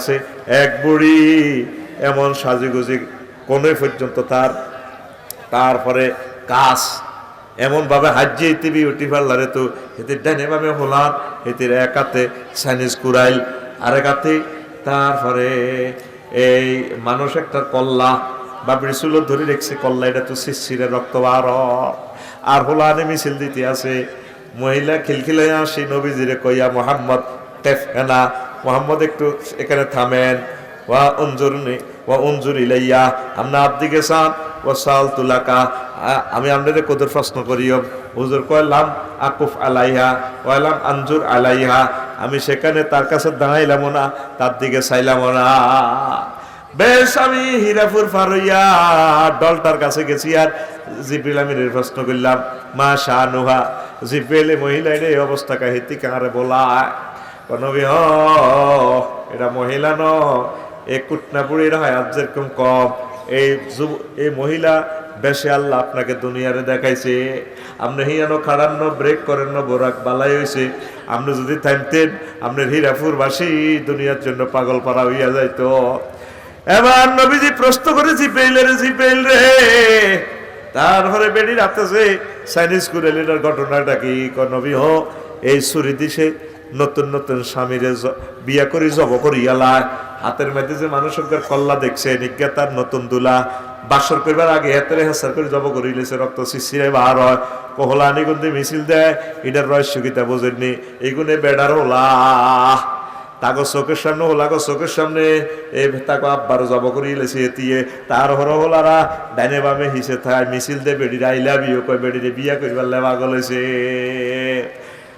আছে এক বুড়ি এমন সাজুগুজি কোনে পর্যন্ত তারপরে কাজ এমন ভাবে হাজিয়ে তিবি উঠি পারলারে তো এতে ডাইনে ভাবে হলান এতে এক হাতে চাইনিজ কুড়াইল আরেক হাতে তারপরে এই মানুষ একটা কল্লা বাবরি চুলো ধরে রেখছে কল্লা এটা তো শিশিরে রক্ত আর হোলানে মিছিল দিতে আছে মহিলা খিলখিলে আসি নবীজিরে কইয়া মোহাম্মদ টেফেনা মোহাম্মদ একটু এখানে থামেন ওয়া উনজুর ইলাইয়া আমরা আপদিকে চান ও সাল তুলাকা আমি আপনাদের কত প্রশ্ন করিও হুজুর কইলাম আকুফ আলাইহা ওয়ালাম আনজুর আলাইহা আমি সেখানে তার কাছে দাঁড়াইলাম না তার দিকে চাইলাম না বেশ আমি হীরাপুর ফারুইয়া ডলটার কাছে গেছি আর জিব্রিল আমিনের প্রশ্ন করলাম মা শানুহা জিব্রিল মহিলা এই অবস্থা কাহিতি কারে বলায় নবী এটা মহিলা ন এই কুটনা বুড়ির হায়াত যেরকম কম এই মহিলা বেশে আল্লাহ আপনাকে দুনিয়ারে দেখাইছে আপনি হিয়ানো খাড়ান্ন ব্রেক করেন না বোরাক বালাই হয়েছে আপনি যদি থামতেন আপনার হীরাপুরবাসী দুনিয়ার জন্য পাগল পাড়া হইয়া যাইতো এবার নবীজি প্রশ্ন করে জিব্রাইল রে তারপরে বেড়ি রাতেছে চাইনিজ কুড়াইলের ঘটনাটা কি নবী এই ছুরি দিছে নতুন নতুন স্বামীরে বিয়া করি জব করিয়ালা হাতের মধ্যে যে মানুষের কল্লা দেখছে নিজ্ঞা তার নতুন দুলা বাসর করবার আগে হাতের হেসার করে জব করিলেছে রক্ত শিশিরে বার হয় কহলা নিগুন্দি মিছিল দেয় এটার রহস্য গীতা বোঝেননি এইগুনে বেড়ার হোলা তাগো চোখের সামনে হোলাগো চোখের সামনে এই তাকে আব্বার জব করিলেছে এতিয়ে তার হর হোলারা ডাইনে বামে হিসে থায় মিছিল দে বেড়িরা আইলা বিয়ে কয় বেড়িরে বিয়া করিবার লেবা গলেছে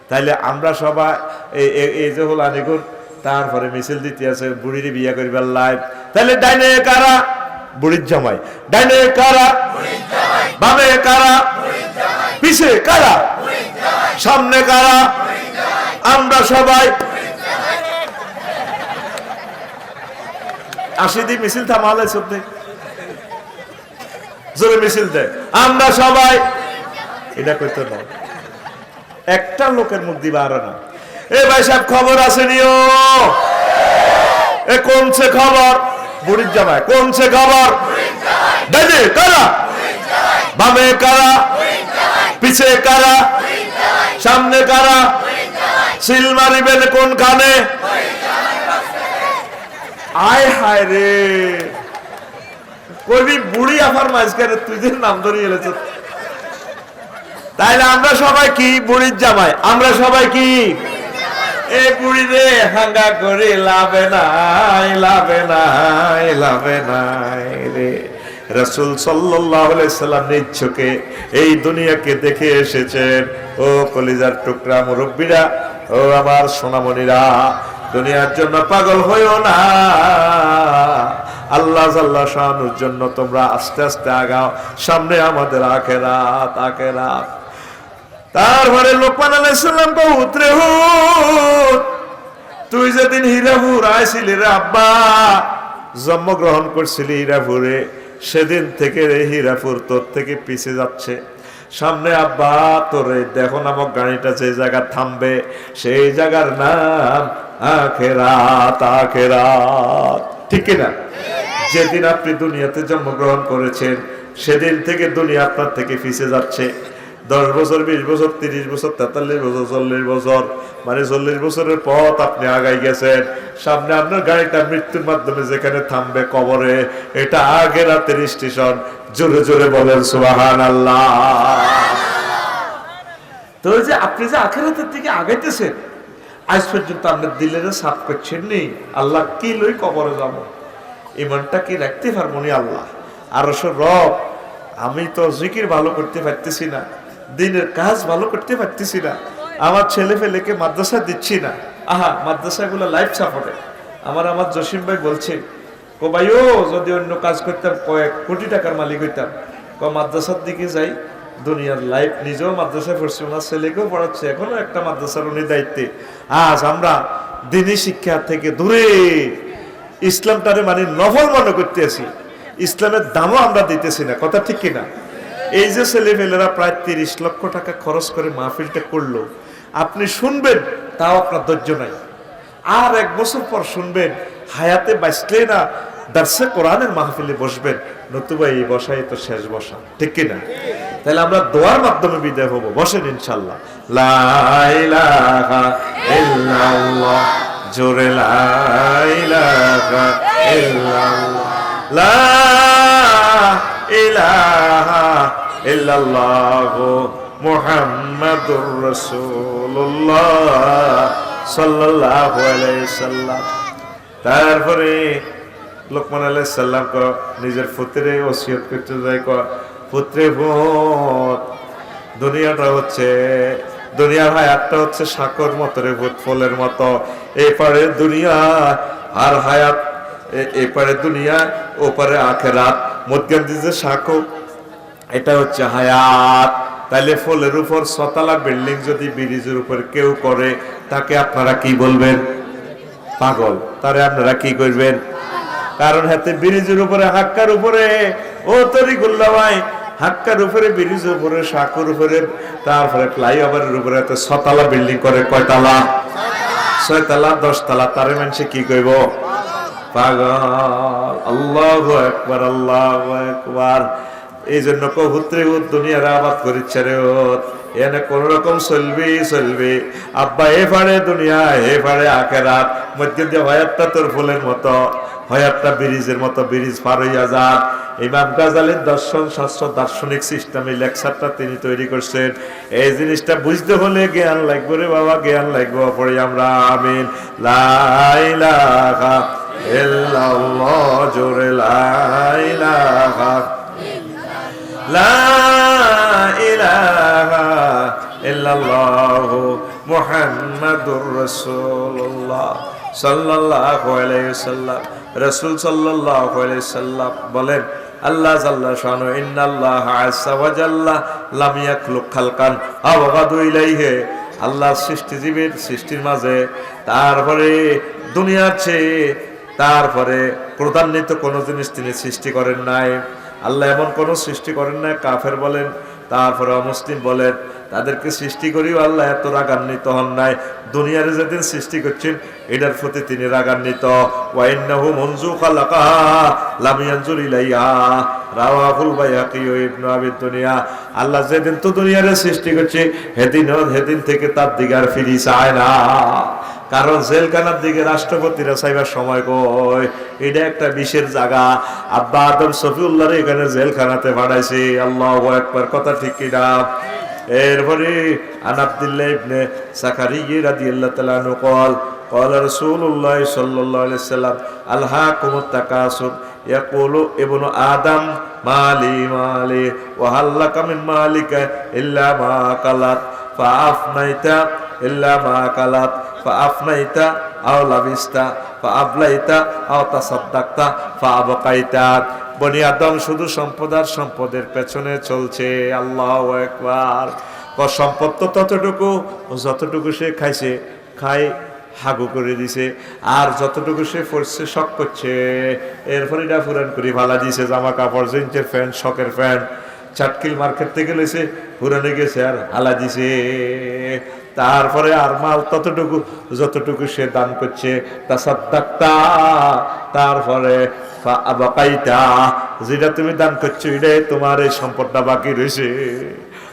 তাইলে আমরা সবাই এই যে হল আনিগুন তারপরে মিছিল দিতে আছে বুড়ির বিয়া করিবার লাইভ তাইলে ডাইনে কারা বুড়ির জামাই ডাইনে কারা বামে কারা পিছে কারা সামনে কারা আমরা সবাই আসি দি মিছিল থামালে সত্যি জোরে মিছিল দেয় আমরা সবাই এটা করতে না একটা লোকের মুখ দিবা আর না এ ভাই সাহেব খবর আছে নিও এ কোনছে খবর বুড়ির জামাই কোনছে খবর ডাইনে কারা বামে কারা পিছে কারা সামনে কারা সিল মারিবেন কোনখানে আয় হায় রে কবি বুড়ি আমার মাঝখানে তুই যে নাম ধরিয়ে এলেছ তাইলে আমরা সবাই কি বুড়ির জামাই আমরা সবাই কি এই বুড়ি রে হাঙ্গা করে লাভে নাই রে রাসূল সাল্লাল্লাহু আলাইহি সাল্লাম নিজ চোখে এই দুনিয়াকে দেখে এসেছেন ও কলিজার টুকরা মুরব্বিরা ও আমার সোনামণিরা দুনিয়ার জন্য পাগল হইও না আল্লাহ জাল্লা শানুর জন্য তোমরা আস্তে আস্তে আগাও সামনে আমাদের আখেরাত তারপরে লোকমান আলাইহিস সালাম বহুত রে তুই যেদিন হীরাপুর আইছিলি রে আব্বা জন্মগ্রহণ করছিলি হীরাপুরে সেদিন থেকে রে হীরাপুর তোর থেকে পিছে যাচ্ছে সামনে আব্বা তোর দেখো নামক গাড়িটা যে জায়গা থামবে সেই জায়গার নাম আখেরাত ঠিক না যেদিন আপনি দুনিয়াতে জন্মগ্রহণ করেছেন সেদিন থেকে দুনিয়া আপনার থেকে পিছে যাচ্ছে 10 বছর 20 বছর 30 বছর 43 বছর 40 বছর মানে 40 বছরের পথ আপনি আগাই গেছেন সামনে আপনার গাড়িটা মৃত্যুর মাধ্যমে যেখানে থামবে কবরে এটা আখিরাতের স্টেশন জোরে জোরে বলেন সুবহানাল্লাহ তো যে আপনি যে আখিরাতের দিকে আগাইতেছেন আজ পর্যন্ত আপনার দিলের সাফ করছেন নি আল্লাহ কি লই কবরে যাব ইমানটা কি রাখতে পারবো নি আল্লাহ আর রব আমি তো জিকির ভালো করতে পারতেছি না দিনের কাজ ভালো করতে পারতেছি না আমার ছেলে ফেলেকে মাদ্রাসা দিচ্ছি না মাদ্রাসাগুলো লাইফ সাপোর্টে আমার জসিম ভাই বলছে ও ভাইও যদি অন্য কাজ করতাম কয়েক কোটি টাকার মালিক হইতাম মাদ্রাসার দিকে যাই দুনিয়ার লাইফ নিজেও মাদ্রাসায় পড়ছে ওনার ছেলেকেও পড়াচ্ছে এখনো একটা মাদ্রাসার উনি দায়িত্বে আজ আমরা দিনী শিক্ষা থেকে দূরে ইসলামটারে মানে নফল মনে করতে আসি ইসলামের দামও আমরা দিতেছি না কথা ঠিক কিনা এই যে ছেলেমেয়েরা প্রায় 30 লক্ষ টাকা খরচ করে মাহফিলটা করলো আপনি শুনবেন তাও আপনার ধৈর্য নাই আর 1 বছর পর শুনবেন হায়াতে বাঁচলে না দার্সে কোরআনের মাহফিলে বসবেন, নতুবা এই বসাই তো শেষ বসা, ঠিক কিনা? তাহলে আমরা দোয়ার মাধ্যমে বিদায় হবো। বসেন ইনশাল্লাহ। লা ইলাহা ইল্লাল্লাহ, জোরে লা ইলাহা ইল্লাল্লাহ, লা ইলাহা ইল্লাল্লাহ মুহাম্মাদুর রাসূলুল্লাহ সাল্লাল্লাহু আলাইহি সাল্লাম। তারপরে লোকমান আলাইহিস সালাম নিজের পুত্রে ওসিয়ত করতে যায়, পুত্রে ভূত, দুনিয়াটা হচ্ছে, দুনিয়ার হায়াতটা হচ্ছে শাকর মতো রে, ভূত ফলের মতো। এপারে দুনিয়া আর হায়াত, এপারে দুনিয়া ওপারে আখেরাত, মধ্যে যে শাকর, এটা হচ্ছে হায়াত। তাইলে ফলের উপর ছতলা বিল্ডিং যদি ব্রিজের উপর কেউ করে, তাকে আপনারা কি বলবেন? পাগল। তারে আপনারা কি করবেন? কারণ হাতে ব্রিজের উপরে, হাক্কার উপরে, ও তরিকুল্লাহ ভাই, হাক্কার উপরে, ব্রিজের উপরে, শাকুর উপরে, তারপরে ফ্লাইওভারের উপরে এত ছতলা বিল্ডিং করে। কয়তলা? 6 তলা 10 তলা। তারে মানুষে কি কইব? পাগল। আল্লাহু আকবার, আল্লাহু আকবার। এই জন্য কবুতরে দুনিয়ার আবাদ করিচ্ছে রে, এনে কোন রকম চলবি। আব্বা এ ফাড়ে দুনিয়া, এ ফাড়ে আখেরাত, মধ্যে দিয়ে হয়াতটা তোর ফুলের মতো, হয়াতটা ব্রিজের মতো, ব্রিজ পার হইয়া যা। ইমাম গাজালির দর্শন শাস্ত্র, দার্শনিক সিস্টেমে লেকচারটা তিনি তৈরি করছেন। এই জিনিসটা বুঝতে হলে জ্ঞান লাগবে রে বাবা, জ্ঞান লাগবে। পরে আমরা আমিন। লা ইলাহা ইল্লাল্লাহ, জোরে লা ইলাহা, লা ইলাহা ইল্লাল্লাহ মুহাম্মাদুর রাসূলুল্লাহ সাল্লাল্লাহু আলাইহি ওয়াসাল্লাম। রাসূল সাল্লাল্লাহু আলাইহি ওয়াসাল্লাম বলেন, আল্লাহ জাল্লা শানু, ইন্নাল্লাহা আযজা ওয়া জাল্লা লাম ইয়াখলুক খালকান আওগাদু ইলাইহি। আল্লাহ সৃষ্টিজীবীর সৃষ্টির মাঝে, তারপরে দুনিয়ার চেয়ে তারপরে প্রধান্বিত কোনো জিনিস তিনি সৃষ্টি করেন নাই। আল্লাহ এমন কোন সৃষ্টি করেন না। কাফের বলেন, তারপরে অমুসলিম বলেন, তাদেরকে সৃষ্টি করিও আল্লাহ এত রাগান্বিত হন নাই। দুনিয়ার যেদিন সৃষ্টি করছেন, এটার প্রতি তিনি রাগান্বিত। ওয়া ইন্নাহু মুনযু খালাকাহা লাম ইয়ানজুর ইলাইহা, রাওয়াহুল বাইহাকী ও ইবনে আবি দুনিয়া। আল্লাহ যেদিন তো দুনিয়ার সৃষ্টি করছে, সেদিন থেকে তার দিকে আর ফিরি চায় না। কারণ জেলখানার দিকে রাষ্ট্রপতিরা চাইবার সময় কই, এটা একটা বিশের জায়গা। আব্বা আদম শফিউল্লাহ এখানে জেলখানাতে ভাড়াইছে। আল্লাহু আকবার, কথা ঠিক কিনা? এরপরে আন আব্দুল্লাহ ইবনে সাকারিয়া রাদিয়াল্লাহু তাআলা আনহু قال قال رسول الله صلى الله عليه وسلم الهاكم التكاثر يقول ابن آدم مالي مالي وهل لك من مالك إلا ما أكلت فأفنيت إلا ما أكلت فأفنيت أو لبست فأبليت أو تصدقت فأبقيت। বনি আদম শুধু সম্পদ আর সম্পদের পেছনে চলছে। আল্লাহু আকবার। সম্পদ তো ততটুকু যতটুকু সে খাইছে, খাই হাগু করে দিছে, আর যতটুকু সে পড়ছে শখ করছে, এরপরে এটা পুরান করে ভালা দিছে। জামা কাপড়, জিন্সের প্যান্ট, শখের প্যান্ট, চাটকিল মার্কেট থেকে লইছে, পুরানে গেছে আর হালা দিছে। তারপরে আর মাল ততটুকু যতটুকু সে দান করছে, তাসাদ্দাক্তা, তারপরে আবাকাইতা, যেটা তুমি দান করছো এটাই তোমার এই সম্পদটা বাকি রয়েছে।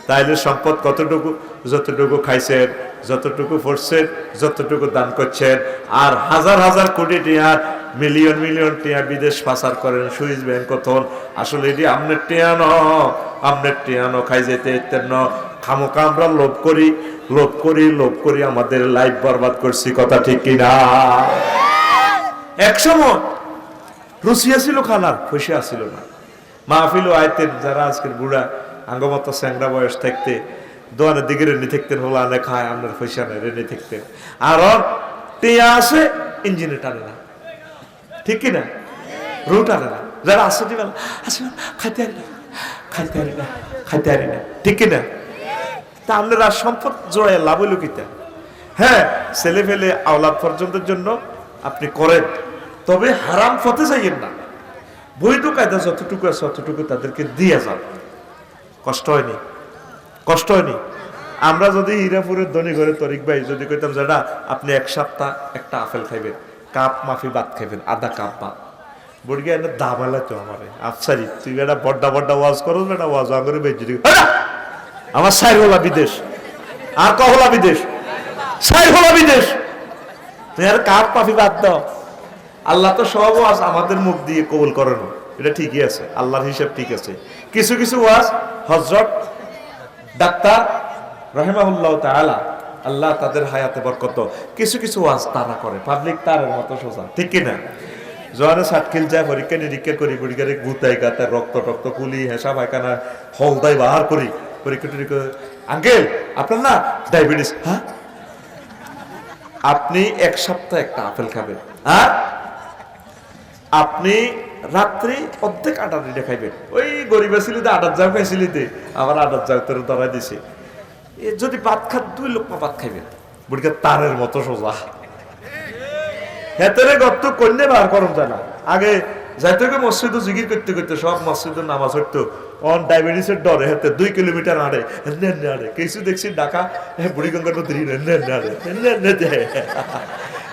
তাইলে সম্পদ কতটুকু? যতটুকু খাইছেন, যতটুকু পড়ছেন, যতটুকু দান করছেন। আর হাজার হাজার কোটি টিয়া, মিলিয়ন মিলিয়ন টিয়া বিদেশ পাচার করেন সুইস ব্যাংক কখন। আসলে এটি আমনের টিয়ানো খাই যেতে ইত্যান্ন। খামোকা আমরা লোভ করি আমাদের লাইফ বরবাদ করছি, কথা ঠিক কিনা? একসময় রুচি আসিল খানার, খুশি আসিল না। মাহফিল আয়তেন যারা আজকের বুড়া আঙ্গমত স্যাংরা বয়স থাকতে দোয়ানের দিকে রেনি থাকতেন, হলো আনে খায়, আপনার পয়সা নেই, রেনি থাকতেন। আর টিয়া আসে, ইঞ্জিনে টানে না, ঠিক কিনা? রু টানে না। যারা আসে খাইতে পারি না, ঠিক কিনা? তা আপনারা সম্পদ জোড়ায় লাভ হইল কিতা? হ্যাঁ, ছেলে ফেলে আওলাদ পর্যন্তের জন্য আপনি করেন, তবে হারাম পথে যাইয়েন না। বৈধ কায়দা যতটুকু আছে ততটুকু তাদেরকে দিয়ে যান। কষ্ট হয়নি। আমরা যদি হীরাপুরের ধনী ঘরে তরিক ভাই যদি কইতাম, যেটা আপনি এক সপ্তাহ একটা আপেল খাইবেন, কাপ মাফি ভাত খাইবেন, আধা কাপ ভাত। বুড়ি এনে দামালা তো আমারে আফসারি, তুই বেটা বড্ডা বড্ডা ওয়াজ করো, বেটা ওয়াজ আগরে বেঁচে দিবি। আমার সাইর হলা বিদেশ, আর কহলা বিদেশ, সাইর হলা বিদেশ, তুই আর কাপ মাফি বাদ দাও। আল্লাহ তো সব ওয়াজ আমাদের মুখ দিয়ে কবুল করেন, এটা ঠিকই আছে, আল্লাহর হিসাব ঠিক আছে। কিছু কিছু ওয়াজ হযরত ডাক্তার রাহিমাহুল্লাহ তাআলা, আল্লাহ তাদের হায়াতে বরকত, কিছু কিছু ওয়াজ তারা করে পাবলিক তারের মতো সোজা, ঠিক কিনা? জোয়ারে সাতকিল যায় পরীক্ষা নিরীক্ষা করি, পরীক্ষারে গুতাই গাতে রক্ত টক্ত কুলি হেসা পায়খানা হলদাই বাহার করি, পরীক্ষা টরীক্ষা। আঙ্কেল আপনার না ডায়াবেটিস? হ্যাঁ। আপনি এক সপ্তাহ একটা আপেল খাবেন, আর আপনি রাত্রি অর্ধেক আটা দিলে খাইবেন। ওই গরিব ছিলিতে আটার যাও খাইছিলিতে, আবার আটার যাও তোর ধরাই দিছে। যদি ভাত খাত 2 লোকমা ভাত খাইবেন। বুড়িকে তারের মতো সোজা, হেতেরে গর্ত কন্যা বার করম জানা। আগে যাইতে মসজিদ জিগির করতে করতে সব মসজিদের নামাজ হইতো, অন ডায়াবেটিসের ডরে হেতে 2 কিলোমিটার আড়ে আড়ে কিছু দেখছি ঢাকা বুড়িগঙ্গা নদী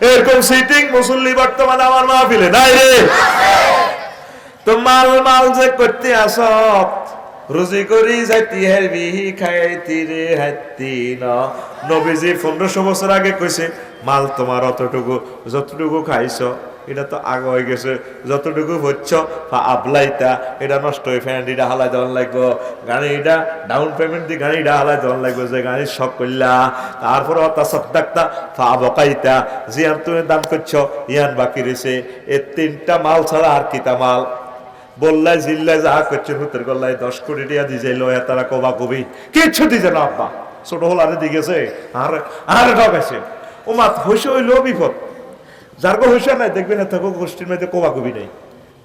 এরকম সিটিং মুসল্লি বর্তমানে আমার মাহফিলে নাই রে। তো মাল মাল যে করতে আস, রুজি করি যাইতি হেরবি খাইতি রে হাইতি না। নবীজি 1500 বছর আগে কইছে, মাল তোমার অতটুকু যতটুকু খাইছো এটা তো আগে হয়ে গেছে, যতটুকু হচ্ছ আবলাইতা এটা নষ্ট হয়ে ফ্যান্ডিটা হালাই দেওয়ার লাগবো, গাড়িটা ডাউন পেমেন্ট দিয়ে গাড়িটা হালাই দেওয়ার লাগবে, যে গাড়ির শখ করলা। তারপর অতা সদ্দাকতা ফা বকাইতা, জিয়ান তুমি দান করছো ইয়ান বাকি রয়েছে। এই 3টা মাল ছাড়া আর কিতা মাল বললাই জিল্লাই যা করছে হুতের গল্লাই 10 কোটি টাকা দিয়ে যাইলো, তারা কবা কবি কিচ্ছু দিছে না। আব্বা ছোট হল আরে দিয়েছে আর আরে ঠকাইছে, ও মাত হইসে হইলো বিপদ। যার গো হইসা নাই দেখবেন না থাকো গোষ্ঠীর মধ্যে কবা কবি নেই,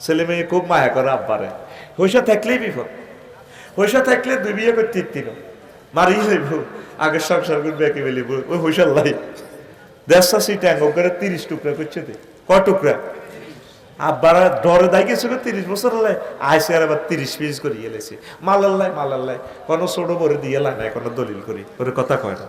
ছেলে মেয়ে খুব মায়া করে আব্বারে। হইসা থাকলেই বিপদ, হইসা থাকলে 2 বিয়ে করতে তিন মারি হইব, আগের সংসার করবে একে বেলিব। ওই হইসার লাই 1.5 সিট করে 30 টুকরা করছে, কয় টুকরা? আব্বারা ডরে দায় গেছিল 30 বছর হলে আইসে আর আবার 30 পিস করে গেলেছে। মালাল্লাই কোনো ছোট বড় দিয়ে লাই না, কোনো দলিল করি ওর কথা কয় না।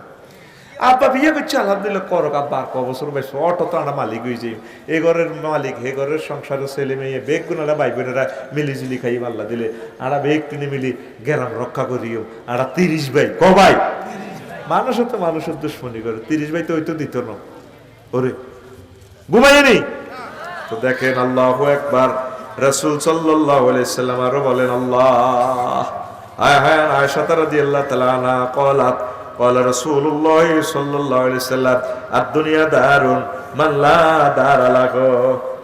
আব্বা বিয়ে করছে আলহামদুলিল্লাহ, করক আব্বা আর কবছর বাইশ অটো তো আমরা মালিক হয়েছে, এ ঘরের মালিক, হে ঘরের সংসারের ছেলে মেয়ে বেগ গুণারা ভাই বোনেরা মিলিজুলি খাই মাল্লা দিলে আরা বেগ কিনে মিলি গেরাম রক্ষা করিও। আরা 30 ভাই ক ভাই, মানুষের তো মানুষের দুশ্মনী করে, 30 ভাই তো ওই তো দিত না ওরে ঘুমাই নেই। তো দেখেন আল্লাহু আকবার, রাসূল সাল্লাল্লাহু আলাইহি সাল্লাম আরো বলেন আল্লাহ আয়েশা রাদিয়াল্লাহু তাআলা আনহা قالت قال رسول الله صلى الله عليه وسلم الدنيا دار من لا دار له।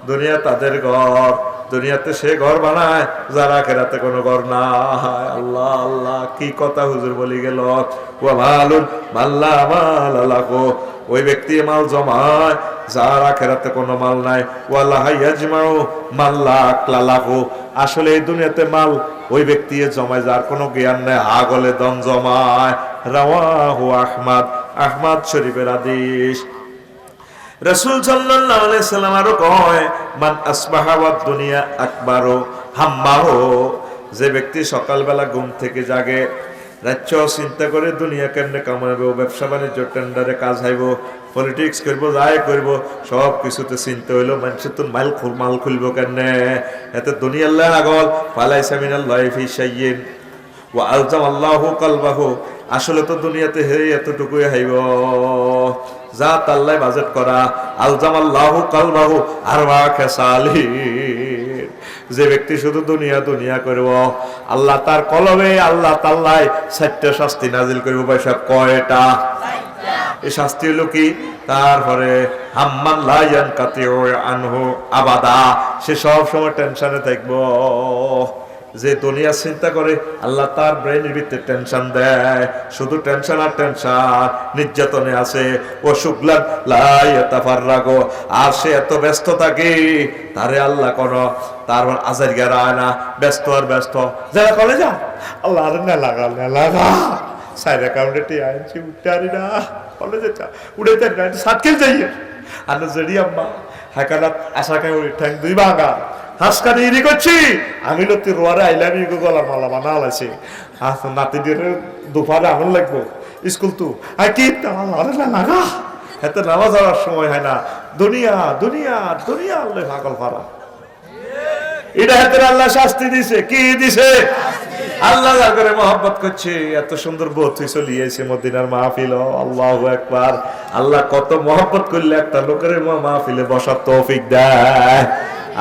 দুনিয়া তাদের ঘর, দুনিয়াতে সে ঘর বানায় যারা আখিরাতে কোনো ঘর নাই। আল্লাহ আল্লাহ কি কথা হুজুর বলি গেল। ওয়া মালুন মাল্লা মাল লাহু, ওই ব্যক্তি মাল জমায় যার আখিরাতে কোনো মাল নাই। ওয়ালা ইয়াজমাউ মাল্লা আকলাহু, আসলে এই দুনিয়াতে মাল ওই ব্যক্তি জমায় যার কোনো জ্ঞান নাই, আগলে দম জমায়। রাওয়াহু আহমদ, আহমদ শরীফের হাদিস। রাসূল সাল্লাল্লাহু আলাইহি সাল্লাম আরো কয়, মান আসবাহা ওয়াদ দুনিয়া আকবারু হাম্মাহু, যে ব্যক্তি সকালবেলা ঘুম থেকে জাগে, রাত্রে চিন্তা করে দুনিয়া কেমনে কামাইবো, ব্যবসা বাণিজ্য টেন্ডারে কাজ হাইব, পলিটিক্স করবো, যাই করবো, সব কিছুতে চিন্তা হইলো মানুষের তো মাল খুলবো কেমনে, এতে দুনিয়াল্লাহ আগল ফালাইসা মিনাল্লাহি ফি শাইইন ওয়া আলজাম আল্লাহু কলবাহু, আসলে তো দুনিয়াতে হে এতটুকুই হাইব যা আল্লাহ বাজেট করা। আলজাম আল্লাহু কলবাহু আরবা খাসালিন, যে ব্যক্তি শুধু দুনিয়া দুনিয়া করব, আল্লাহ তার কলবে আল্লাহ তাআলাই 4টা শাস্তি নাজিল করব। ভাই কয়টা? এই শাস্তি হলো কি? তারপরে হাম্মান লা ইয়ানকাতিউ আনহু আবাদা, সে সব সময় টেনশনে থাকবো। যে দুনিয়া চিন্তা করে আল্লাহ তার ব্রেনের ভিতরে টেনশন দেয়, শুধু টেনশন আর টেনশন, নির্যাতনে আছে। ও শুগলান লা ইয়াতাফাররাগু, আর সে এত ব্যস্ত থাকে তারে আল্লাহ কোন তারপর আজারিয়া রায় না, ব্যস্ত আর ব্যস্ত। যারা কলেজা আল্লাহ আর না লাগা সাইড অ্যাকাউন্টে টি আইছি উঠারি না কলেজে উড়াইতে না সাতকেল যাইয়ে আর জড়ি আম্মা হাকানাত আশা কাই ঠ্যাং 2 ভাঙা হাসকানি ইরি করছি আমি লতি রোয়ারে আইলাম ইগো গলা মালা বানা আলাইছি। আর নাতি দিয়ে দুপুরে আগুন লাগবো স্কুল তো আর কি আল্লাহ আর না লাগা, এত নামাজ যাওয়ার সময় হয় না, দুনিয়া দুনিয়া দুনিয়া আল্লাহ পাগল পারা। এটা হাতের আল্লাহ শাস্তি দিছে, কি দিছে? আল্লাহ যা করে মহব্বত করছে, এত সুন্দর বোধ হয়ে চলিয়েছে মদিনার মাহফিল। আল্লাহু আকবার। আল্লাহ কত মহব্বত করলে একটা লোকের মাহফিলে বসার তৌফিক দেয়।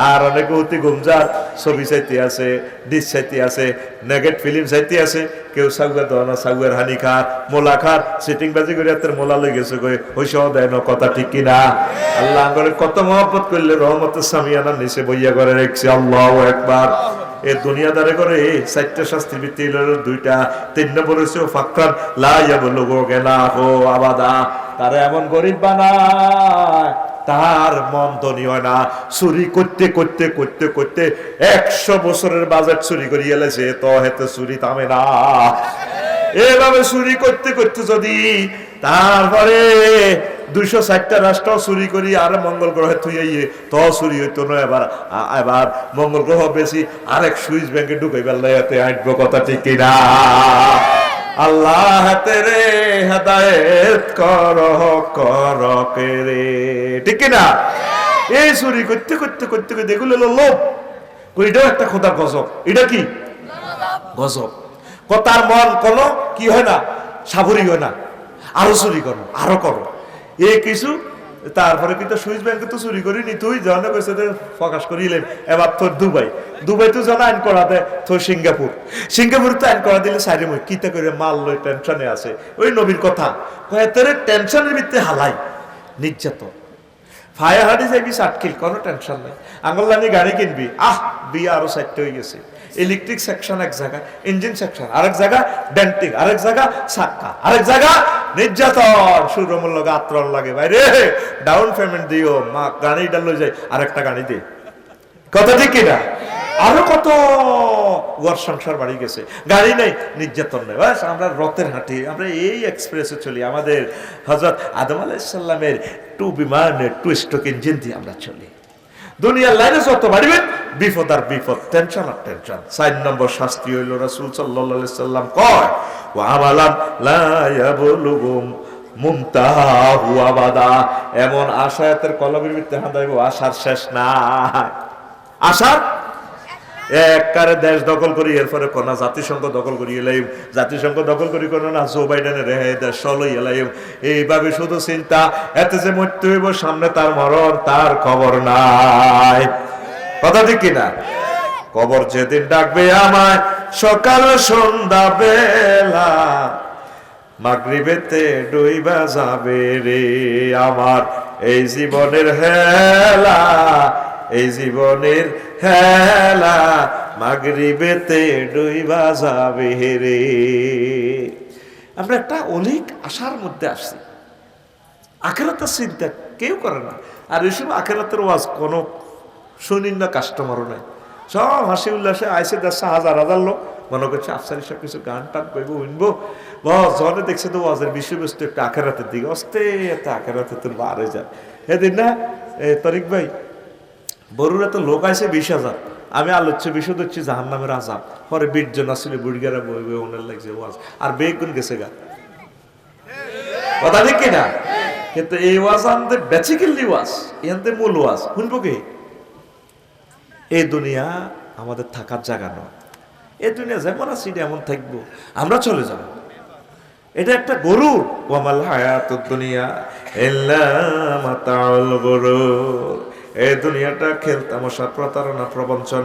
আর অনেকে অতি গুমজার ছবি চাইতে আছে, ডিস চাইতে আছে, নেগেট ফিল্ম চাইতে আছে। কেউ সাগুয়া দোয়ানা সাগুয়ার হানি খার মোলা খার সিটিং বাজি করে এত মোলা লই গেছে কই হইসও দেয় না, কথা ঠিক কিনা? আল্লাহ করে কত মহব্বত করলে রহমতের সামিয়ানার নিচে বইয়া করে রেখেছে। আল্লাহু আকবার। এই দুনিয়াদারে করে চারটা শাস্তির ভিত্তি হলো দুইটা। 3 নম্বর হচ্ছে ফাকরান লা ইয়াবলুগু গিনাহু আবাদা। তারা এমন গরিব বানায় তার মন ধনী হয় না। চুরি করতে করতে করতে করতে 100 বছরের বাজেট চুরি করিয়ে এলেছে, তো হেতে চুরি থামে না। এভাবে চুরি করতে করতে যদি তারপরে 260টা রাষ্ট্র চুরি করি আর মঙ্গল গ্রহে থুইয়ে তো চুরি হইতো না। এবার মঙ্গল গ্রহ বেশি আরেক সুইচ ব্যাংকে ঢুকাই বেলায় আঁটবো, কথা ঠিক কিনা? আল্লাহ তেরে হেদায়েত কর রে, ঠিক কিনা? এই চুরি করতে করতে করতে করতে এগুলো হলো লোভ। এটাও একটা খোদার গজব। এটা কি গজব? কথার মন কোনো কি হয় না, সাবরি হয় না। আরো চুরি করো, আরো করো, এই কিছু। তারপরে কিন্তু সুইস ব্যাংকে তো চুরি করিনি, তুই জন প্রকাশ করিলেন। এবার তোর দুবাই তো জন আইন করা দেয়, তোর সিঙ্গাপুর তো আইন করা দিলে সাইরে মই কিতা করে মাল লই টেনশনে আছে। ওই নবীর কথা কয়ে তোর টেনশনের ভিত্তি হালাই নির্যাতন। ফায়ার হাডি যাইবি সাটকিল, কোনো টেনশন নাই। আঙুল্লানি গাড়ি কিনবি, বিয়ে আরো 4টে হয়ে গেছে। ইলেকট্রিক সেকশন এক জায়গা, ইঞ্জিন সেকশন আরেক জায়গা, ডেন্টিং আরেক জায়গা, চাক্কা আরেক জায়গা, নির্যাতন। সুরমূল্য গাত্রল লাগে বাইরে, ডাউন পেমেন্ট দিও, মা গাড়িটা লই যায় আরেকটা গাড়ি দে, কথা ঠিক কিনা? আরো কত ঘর সংসার বাড়ি গেছে, গাড়ি নেই, নির্যাতন নেই। বাস আমরা রথের হাঁটি, আমরা এই এক্সপ্রেসে চলি। আমাদের হযরত আদম আলাইহিস সালামের 2 বিমানের 2 স্ট্রোক ইঞ্জিন দিয়ে আমরা চলি। দুনিয়ার লাইনে যত বাড়িবেন বিপদ আর বিপদ, টেনশন আর টেনশন। 4 নম্বর শাস্তি হইল রাসূল সাল্লাল্লাহু আলাইহি সাল্লাম কয় ওয়া আমালান লা ইয়াবলুগু মুনতাহু আবাদা। এমন আশায়াতের কলবের ভিতরে হাঁদাইব, আশার শেষ নাই। আশার একবারে দেশ দখল করি, এরপরে কোনা জাতিসংঘ দখল করি এলাইম, জাতিসংঘ দখল করি কোনো না জো বাইডেনের রেহাই দেশ চলই এলাইম। এইভাবে শুধু চিন্তা, এতে যে মরতে হইব, সামনে তার মরণ, তার খবর নাই, কথা ঠিক কিনা? কবর যেদিন ডাকবে আমায় সকাল সন্ধ্যা বেলা, মাগরিবেতে ডুইবা যাবে রে আমার এই জীবনের হেলা, এই জীবনের হেলা, মাগরিবেতে ডুইবা যাবে রে। আমরা একটা অলিক আশার মধ্যে আসছি, আখিরাতের চিন্তা কেউ করে না। আর এই সময় আখিরাতের ওয়াজ কোনো শুনিন না, কাস্টমারও নাই, সব হাসি উল্লাসে আইসে 10,000 লোক। মনে করছে আফসারি সব কিছু গান টান কইব উনবো, বস জনে দেখছে তো ওয়াজের বিষয়বস্তু একটু আখিরাতের দিকে, অস্তে এত আখিরাতে তোর বাড়ে যায়। সেদিন না তরিক ভাই বরুরা তো লোক আছে 20,000, আমি আলোচ্য বিষয় হচ্ছে জাহান্নামের আযাব। পরে 20 জন আসলে বুড়িগারা বই বই ওনার লাগছে ওয়াজ, আর বেগুন গেছে গা, কথা ঠিক কিনা? কিন্তু এই ওয়াজ আমাদের বেসিক্যালি ওয়াজ, এখান মূল ওয়াজ শুনবো কে? এই দুনিয়া আমাদের থাকার জায়গা নয়। এই দুনিয়া যেমন আছে এমন থাকবো, আমরা চলে যাব। এটা একটা গরু, ওয়ামাল হায়াতুদ দুনিয়া ইল্লা মাতাউল গুরুর। এই দুনিয়াটা খেলতামশা, প্রতারণা, প্রবঞ্চনা।